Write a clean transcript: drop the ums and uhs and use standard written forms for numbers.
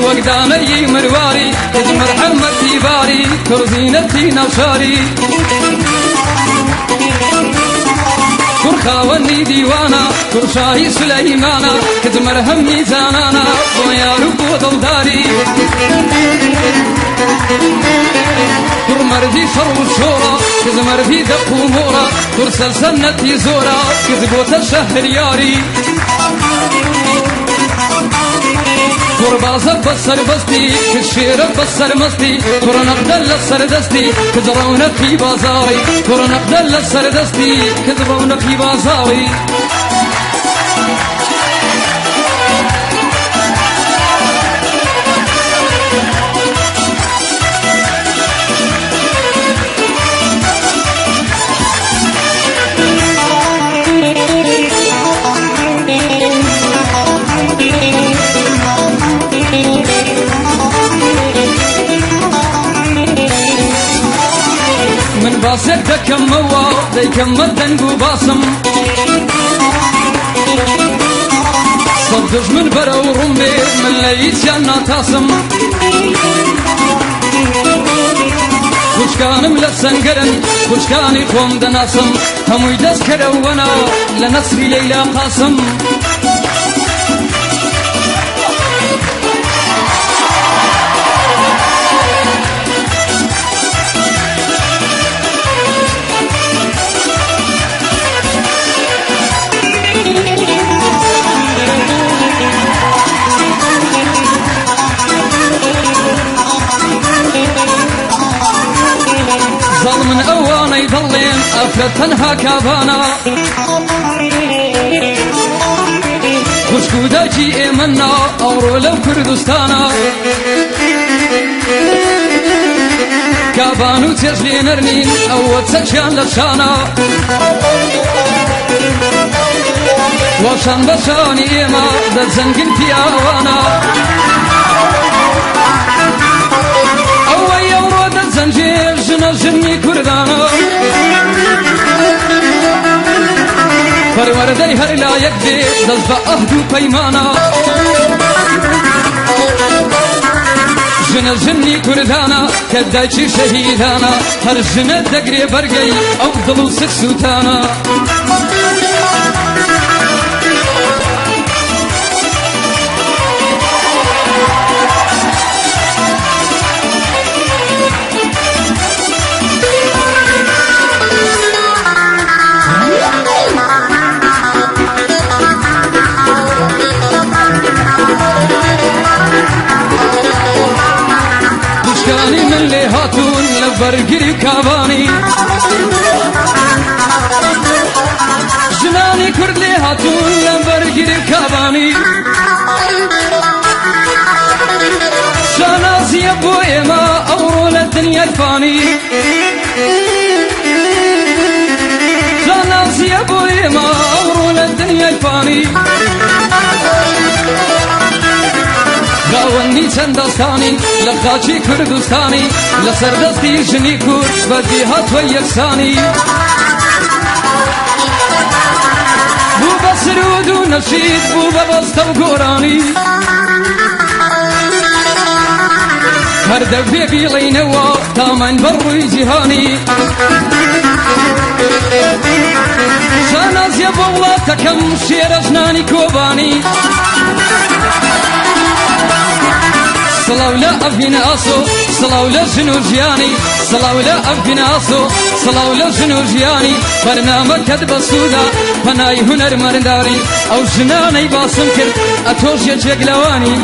وقداني مرواري تدمر حمتي باري كرزينتي نصاري كرخاوني ديوانا كرشاهي سليمانا كدمر همي زانانا ويا ربو ضلداري كرمردي شر الشورى كزمر في دق ومورا كرسل سنتي زورا كذبوت الشهر ياري كربازة بصر بستي كشير بصر مستي كرنقد للسر دستي كدرون في بازاري كرنقد للسر دستي كدرون في بازاري باسك دكم موا ديكم مدن باسم صدج من برا ورمي من ليت جانا تاسم كوش كان ملسن قرن كوش كان يقوم دناسم هم يدس كرونا لنصري ليلى قاسم ظلم أوانا يضلين أفلت تنها كابانا خشكو داجي إيمنا أورو لو كردستانا كابانو تجلي نرنين أو تسجان لشانا وشان بشاني إيما ذا زنقن في آوانا أوي يورو ذا زنجير جني كردانا فروردي هر لا يكدي دزب أهدو بيمانا جني كردانا كدايشي شهيدانا هر جنة دقري برقي أفضل سكسوتانا برقري كاباني جناني كرد لي هاتون برقري كاباني شانازي ابوي ما اورو للدنيا الفاني شانازي ابوي ما اورو للدنيا الفاني غاوني چندستاني لخاچي كردستاني لسردستي جني كرش بدي هات ويكساني بو بسرود ونشيد بو ببستو قوراني هر دفي بيلينوا تامن بروي جهاني شاناز يبولا تكم شير جناني كوباني صلاة ولا أفينا أصو صلاة ولا جنور جياني صلاة ولا أفينا أصو صلاة ولا جنور جياني برنامج كذب السودا فناي هنر مرنداري أو جناني باسم كرد أتوش يجيك لواني